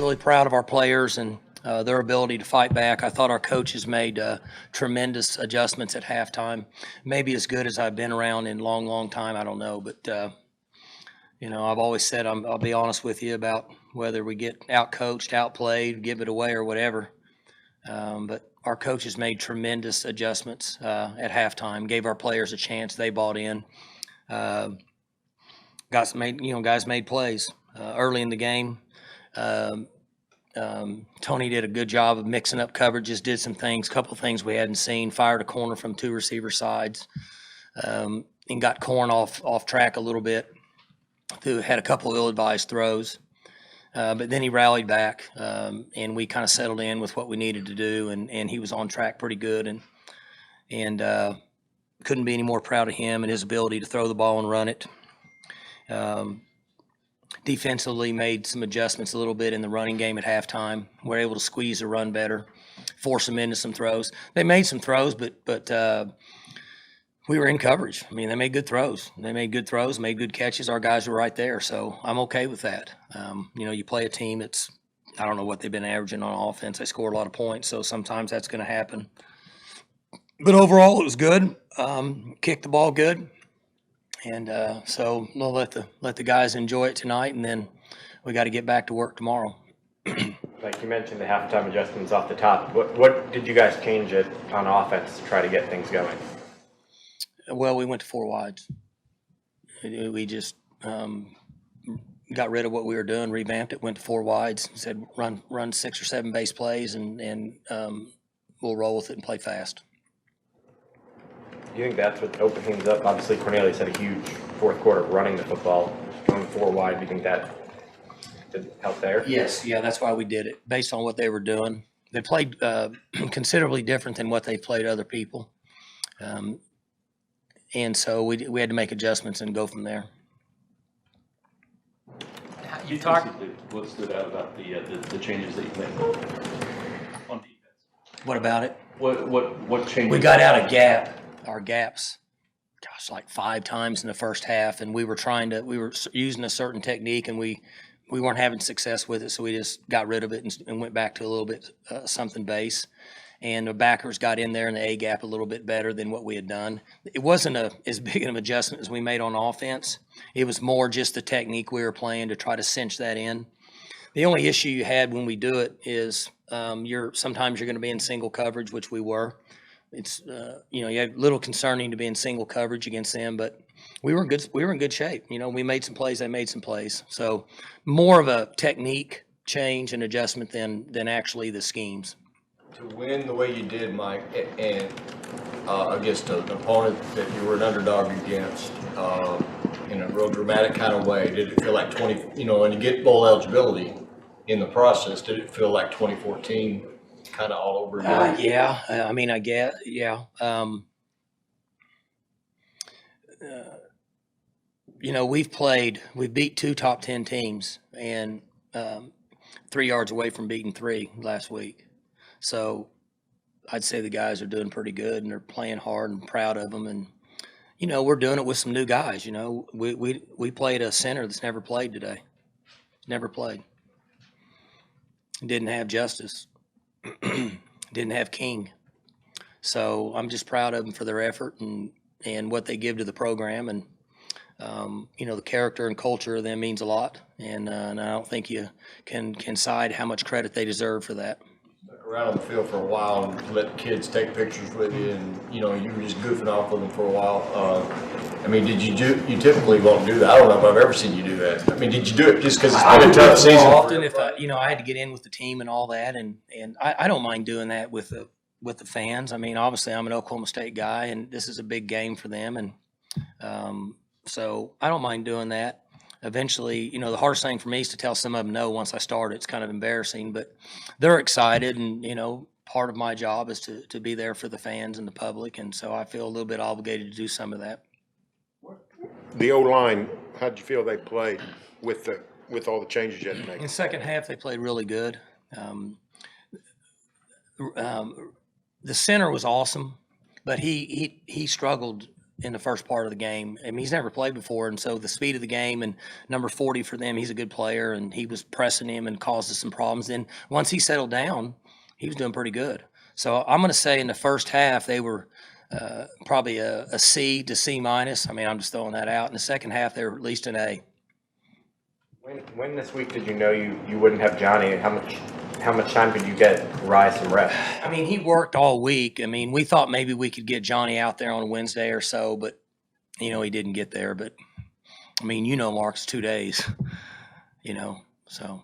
really proud of our players and their ability to fight back. I thought our coaches made tremendous adjustments at halftime. Maybe as good as I've been around in a long, long time. I don't know. But, I've always said I'll be honest with you about whether we get out-coached, outplayed, give it away or whatever. But our coaches made tremendous adjustments at halftime, gave our players a chance. They bought in. Guys made plays early in the game. Tony did a good job of mixing up coverages, did some things, couple of things we hadn't seen, fired a corner from two receiver sides, and got Corn off track a little bit. Who had a couple of ill-advised throws. But then he rallied back, and we kind of settled in with what we needed to do, and he was on track pretty good, and couldn't be any more proud of him and his ability to throw the ball and run it. Defensively made some adjustments a little bit in the running game at halftime. We're able to squeeze the run better, force them into some throws. They made some throws, but we were in coverage. I mean, they made good throws. Made good catches. Our guys were right there, so I'm okay with that. You play a team that's, I don't know what they've been averaging on offense. They score a lot of points, so sometimes that's going to happen. But overall, it was good. Kicked the ball good, and so we'll let the guys enjoy it tonight, and then we got to get back to work tomorrow. Like you mentioned, the halftime adjustments off the top. What did you guys change it on offense to try to get things going? Well, we went to four wides. We just got rid of what we were doing, revamped it, went to four wides, said run 6 or 7 base plays, and we'll roll with it and play fast. Do you think that's what opened things up? Obviously, Cornelius had a huge fourth quarter running the football, going 4 wide. Do you think that did help there? Yes, yeah, that's why we did it, based on what they were doing. They played considerably different than what they played other people. And so we had to make adjustments and go from there. You talked. What stood out about the changes that you made on defense? What about it? What changes? We got out of our gaps, like 5 times in the first half, and we were using a certain technique, and we weren't having success with it, so we just got rid of it and went back to a little bit something base. And the backers got in there in the A gap a little bit better than what we had done. It wasn't as big an adjustment as we made on offense. It was more just the technique we were playing to try to cinch that in. The only issue you had when we do it is sometimes you're going to be in single coverage, which we were. It's you have a little concerning to be in single coverage against them, but we were in good shape. We made some plays, they made some plays. So more of a technique change and adjustment than actually the schemes. To win the way you did, Mike, and against an opponent that you were an underdog against in a real dramatic kind of way, did it feel like when you get bowl eligibility in the process, did it feel like 2014 kind of all over again? Yeah. I guess, yeah. We've beat 2 top 10 teams and 3 yards away from beating 3 last week. So I'd say the guys are doing pretty good and they're playing hard and proud of them. And, we're doing it with some new guys. We played a center that's never played today. Never played. Didn't have Justice. Didn't have King. So I'm just proud of them for their effort and what they give to the program. And, the character and culture of them means a lot. And I don't think you can cite how much credit they deserve for that. Around on the field for a while and let kids take pictures with you, and you were just goofing off with them for a while. You typically won't do that? I don't know if I've ever seen you do that. Did you do it just because it's been a tough season? Often, if I had to get in with the team and all that, and I don't mind doing that with the fans. Obviously I'm an Oklahoma State guy, and this is a big game for them, and so I don't mind doing that. Eventually, the hardest thing for me is to tell some of them no once I start. It's kind of embarrassing, but they're excited, and, part of my job is to be there for the fans and the public, and so I feel a little bit obligated to do some of that. The O-line, how'd you feel they played with all the changes you had to make? In the second half, they played really good. The center was awesome, but he struggled in the first part of the game. I mean, he's never played before, and so the speed of the game and number 40 for them, he's a good player, and he was pressing him and caused us some problems. Then once he settled down, he was doing pretty good. So I'm going to say in the first half they were probably a C to C minus. I mean, I'm just throwing that out. In the second half, they were at least an A. When this week did you know you wouldn't have Johnny, and how much time could you get Rise some reps? I mean, he worked all week. I mean, we thought maybe we could get Johnny out there on Wednesday or so, but, he didn't get there. But, I mean, Mark, it's 2 days, so.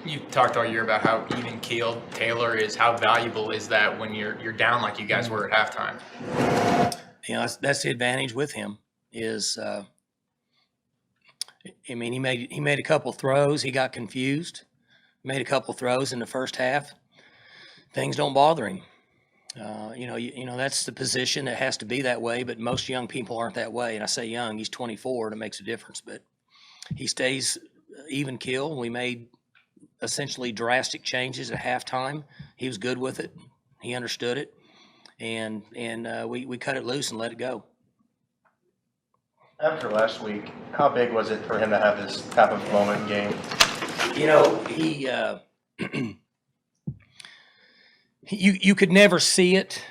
You talked all year about how even keeled Taylor is. How valuable is that when you're down like you guys were at halftime? That's the advantage with him is, he made a couple throws. He got confused. Made a couple throws in the first half. Things don't bother him. That's the position. It has to be that way, but most young people aren't that way. And I say young, he's 24, and it makes a difference. But he stays even keel. We made essentially drastic changes at halftime. He was good with it. He understood it. And we cut it loose and let it go. After last week, how big was it for him to have this type of moment game? He you could never see it,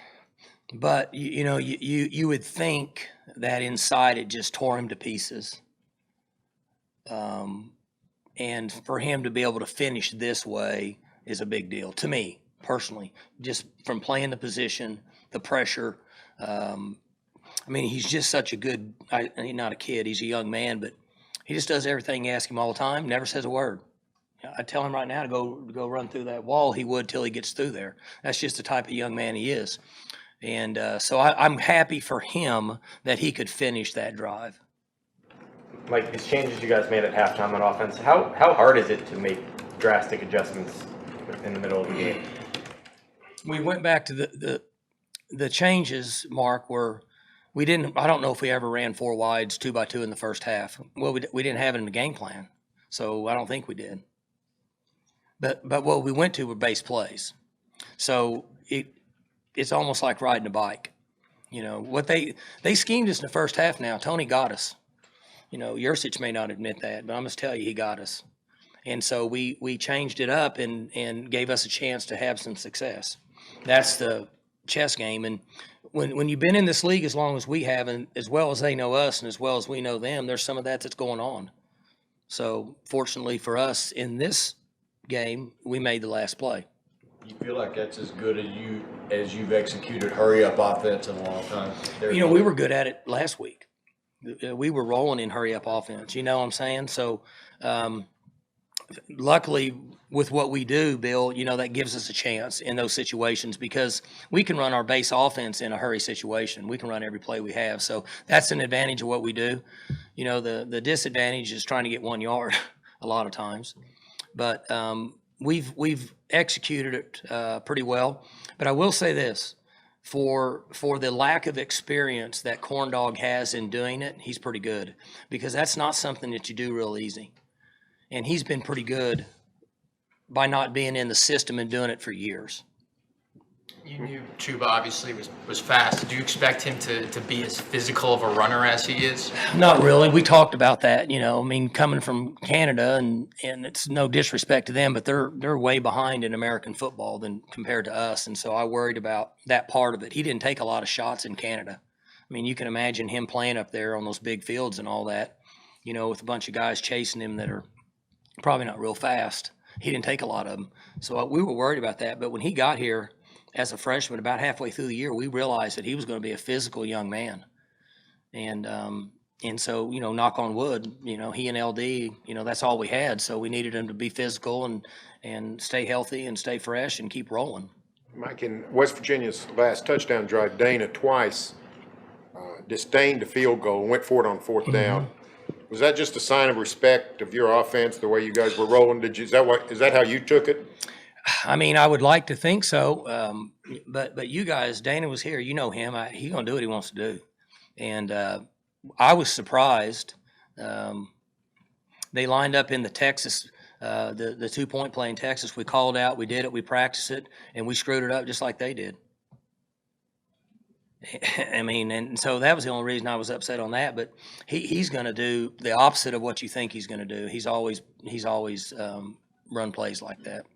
but you would think that inside it just tore him to pieces. And for him to be able to finish this way is a big deal to me personally, just from playing the position, the pressure. He's just such a good, he's not a kid, he's a young man, but he just does everything you ask him all the time, never says a word. I tell him right now to go run through that wall, he would till he gets through there. That's just the type of young man he is. And so I'm happy for him that he could finish that drive. Like these changes you guys made at halftime on offense, how hard is it to make drastic adjustments in the middle of the game? We went back to the changes, Mark, were I don't know if we ever ran 4 wides 2x2 in the first half. Well, we didn't have it in the game plan, so I don't think we did. But what we went to were base plays. So it's almost like riding a bike. What they schemed us in the first half now. Tony got us. Yurcich may not admit that, but I must tell you, he got us. And so we changed it up and gave us a chance to have some success. That's the chess game. And when you've been in this league as long as we have, and as well as they know us and as well as we know them, there's some of that's going on. So fortunately for us in this game, we made the last play. You feel like that's as good as you've executed hurry-up offense in a long time? We were good at it last week. We were rolling in hurry-up offense. You know what I'm saying? So luckily with what we do, Bill, that gives us a chance in those situations because we can run our base offense in a hurry situation. We can run every play we have. So that's an advantage of what we do. The disadvantage is trying to get 1 yard a lot of times. But we've executed it pretty well. But I will say this. For the lack of experience that Corn Dog has in doing it, he's pretty good because that's not something that you do real easy. And he's been pretty good by not being in the system and doing it for years. You knew Chuba obviously was fast. Did you expect him to be as physical of a runner as he is? Not really. We talked about that, coming from Canada, and it's no disrespect to them, but they're way behind in American football than compared to us. And so I worried about that part of it. He didn't take a lot of shots in Canada. You can imagine him playing up there on those big fields and all that, with a bunch of guys chasing him that are probably not real fast. He didn't take a lot of them. So we were worried about that. But when he got here, as a freshman, about halfway through the year, we realized that he was going to be a physical young man. And so, knock on wood, he and LD, that's all we had. So we needed him to be physical and stay healthy and stay fresh and keep rolling. Mike, in West Virginia's last touchdown drive, Dana twice disdained a field goal and went for it on fourth down. Was that just a sign of respect of your offense, the way you guys were rolling? Is that how you took it? I would like to think so, but you guys, Dana was here. You know him. He's going to do what he wants to do. And I was surprised. They lined up in the Texas, the 2-point play in Texas. We called out. We did it. We practiced it. And we screwed it up just like they did. I mean, and so that was the only reason I was upset on that. But he's going to do the opposite of what you think he's going to do. He's always run plays like that.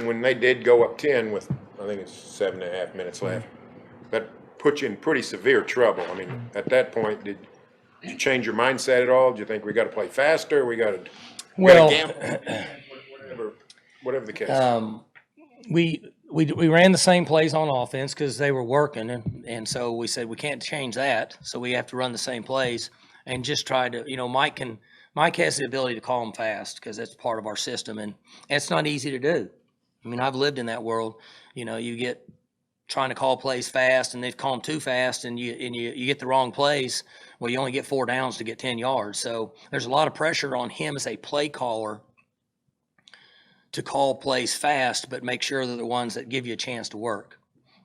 When they did go up 10 with, I think it's 7.5 minutes left, that put you in pretty severe trouble. I mean, at that point, did you change your mindset at all? Do you think we got to play faster? We got to gamble? Whatever the case. We ran the same plays on offense because they were working, and so we said we can't change that, so we have to run the same plays and just try to, Mike has the ability to call them fast because that's part of our system, and it's not easy to do. I mean, I've lived in that world. You get trying to call plays fast, and they call them too fast, and you get the wrong plays. Well, you only get 4 downs to get 10 yards. So there's a lot of pressure on him as a play caller to call plays fast, but make sure they're the ones that give you a chance to work.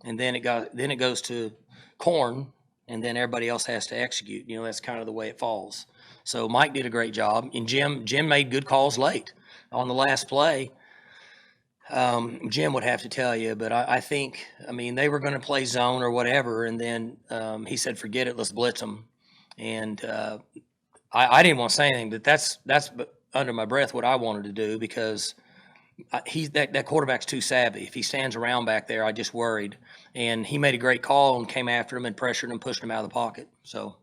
And then it goes to Corn, and then everybody else has to execute. That's kind of the way it falls. So Mike did a great job, and Jim made good calls late on the last play. Jim would have to tell you, but I think, they were going to play zone or whatever, and then he said, "Forget it, let's blitz them." And I didn't want to say anything, but that's under my breath what I wanted to do because that quarterback's too savvy. If he stands around back there, I just worried. And he made a great call and came after him and pressured him, pushed him out of the pocket. So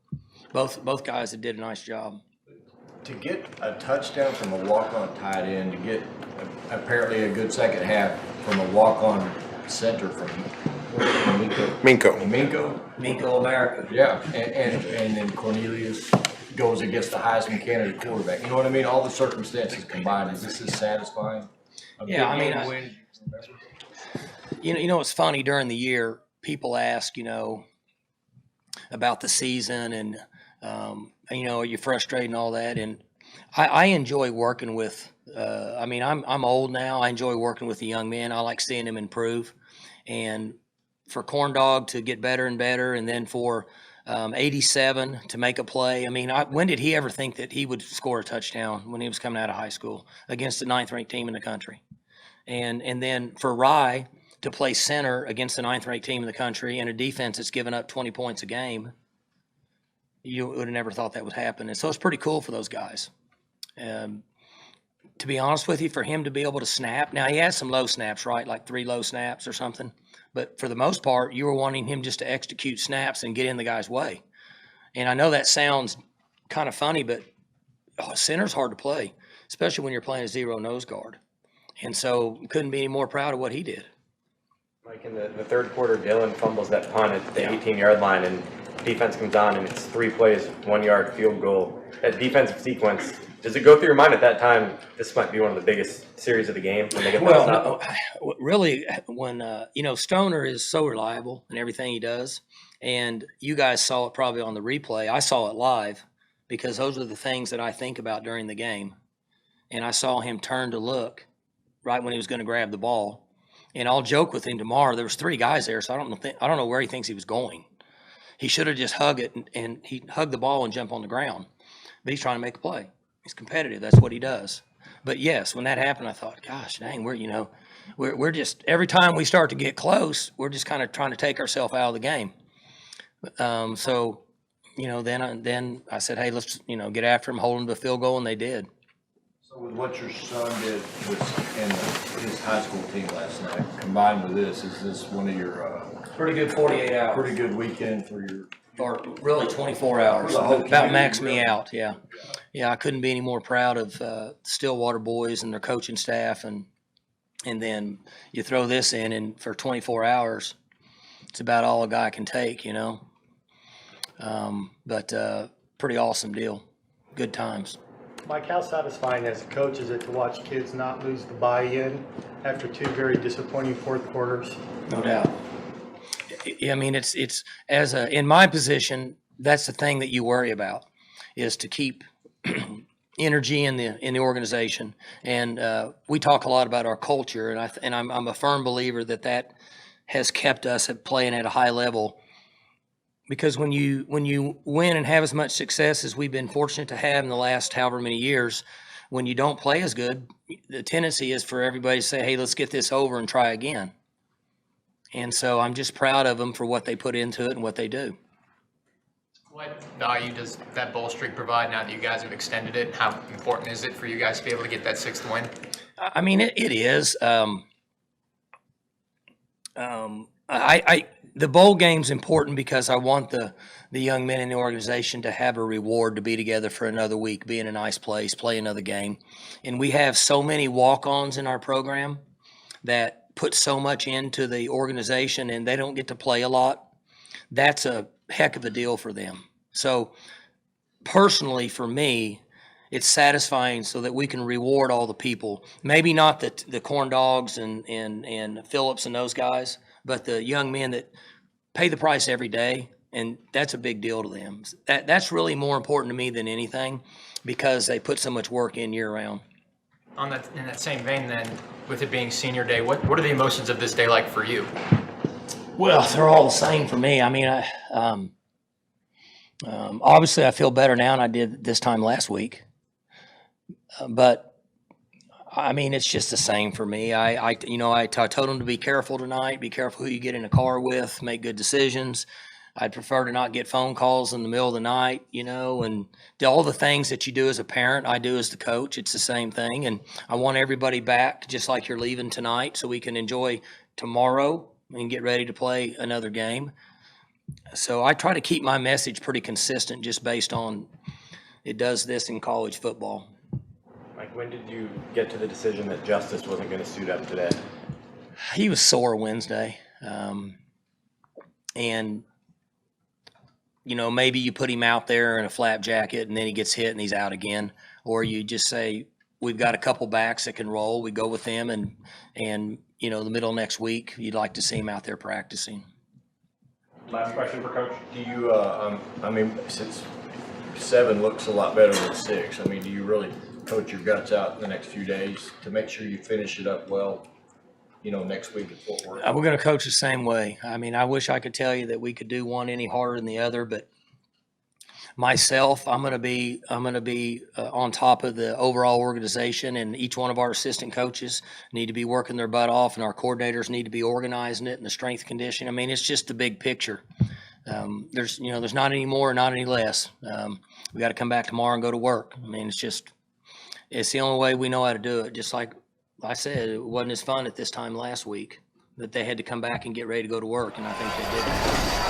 both guys did a nice job. To get a touchdown from a walk-on tight end, to get apparently a good second half from a walk-on center from Minko America. Yeah, and then Cornelius goes against the Heisman candidate quarterback. You know what I mean? All the circumstances combined, is this as satisfying? Yeah, it's funny during the year, people ask, about the season and, are you frustrated and all that? And I enjoy working with, I'm old now. I enjoy working with the young men. I like seeing them improve. And for Corn Dog to get better and better, and then for 87 to make a play. When did he ever think that he would score a touchdown when he was coming out of high school against the 9th-ranked team in the country? And then for Rye to play center against the 9th-ranked team in the country and a defense that's given up 20 points a game, you would have never thought that would happen. And so it's pretty cool for those guys. To be honest with you, for him to be able to snap, now he has some low snaps, right? Like 3 low snaps or something. But for the most part, you were wanting him just to execute snaps and get in the guy's way. And I know that sounds kind of funny, but center's hard to play, especially when you're playing a zero nose guard. And so couldn't be any more proud of what he did. Mike, in the third quarter, Dylan fumbles that punt at the 18-yard line, and defense comes on, and it's 3 plays, 1-yard field goal. That defensive sequence, does it go through your mind at that time, this might be one of the biggest series of the game when they get that stop? No, really, when, Stoner is so reliable in everything he does, and you guys saw it probably on the replay. I saw it live because those are the things that I think about during the game. And I saw him turn to look right when he was going to grab the ball. And I'll joke with him tomorrow. There was 3 guys there, so I don't know where he thinks he was going. He should have just hugged it and he hugged the ball and jump on the ground. But he's trying to make a play. He's competitive. That's what he does. But yes, when that happened, I thought, gosh, dang, we're just every time we start to get close, we're just kind of trying to take ourselves out of the game. So, then I said, hey, let's get after him, hold him to the field goal, and they did. So with what your son did in his high school team last night, combined with this, is this one of your Pretty good 48 hours. pretty good weekend for your? Or really 24 hours. About maxed me out, yeah. Yeah, I couldn't be any more proud of Stillwater boys and their coaching staff. And then you throw this in, and for 24 hours, it's about all a guy can take, But pretty awesome deal. Good times. Mike, how satisfying as a coach is it to watch kids not lose the buy-in after 2 very disappointing fourth quarters? No doubt. It's in my position, that's the thing that you worry about, is to keep energy in the organization. And we talk a lot about our culture, and I'm a firm believer that has kept us at playing at a high level. Because when you win and have as much success as we've been fortunate to have in the last however many years, when you don't play as good, the tendency is for everybody to say, hey, let's get this over and try again. And so I'm just proud of them for what they put into it and what they do. What value does that bowl streak provide now that you guys have extended it? How important is it for you guys to be able to get that 6th win? I mean, it is. The bowl game's important because I want the young men in the organization to have a reward to be together for another week, be in a nice place, play another game. And we have so many walk-ons in our program that put so much into the organization, and they don't get to play a lot. That's a heck of a deal for them. So personally, for me, it's satisfying so that we can reward all the people. Maybe not the corn dogs and Phillips and those guys, but the young men that pay the price every day, and that's a big deal to them. That's really more important to me than anything because they put so much work in year round. In that same vein, then, with it being senior day, what are the emotions of this day like for you? Well, they're all the same for me. I mean, obviously I feel better now than I did this time last week. But I mean, it's just the same for me. I told them to be careful tonight, be careful who you get in a car with, make good decisions. I'd prefer to not get phone calls in the middle of the night, and all the things that you do as a parent, I do as the coach. It's the same thing. And I want everybody back just like you're leaving tonight so we can enjoy tomorrow and get ready to play another game. So I try to keep my message pretty consistent just based on it does this in college football. Mike, when did you get to the decision that Justice wasn't going to suit up today? He was sore Wednesday. And maybe you put him out there in a flap jacket and then he gets hit and he's out again. Or you just say, we've got a couple backs that can roll. We go with them and the middle of next week, you'd like to see him out there practicing. Last question for Coach. Do you, since 7 looks a lot better than 6, do you really coach your guts out in the next few days to make sure you finish it up well, next week at Fort Worth? We're going to coach the same way. I mean, I wish I could tell you that we could do one any harder than the other, but myself, I'm going to be on top of the overall organization, and each one of our assistant coaches need to be working their butt off, and our coordinators need to be organizing it, and the strength conditioning. I mean, it's just the big picture. There's not any more, not any less. We got to come back tomorrow and go to work. I mean, it's the only way we know how to do it. Just like I said, it wasn't as fun at this time last week, but they had to come back and get ready to go to work, and I think they did.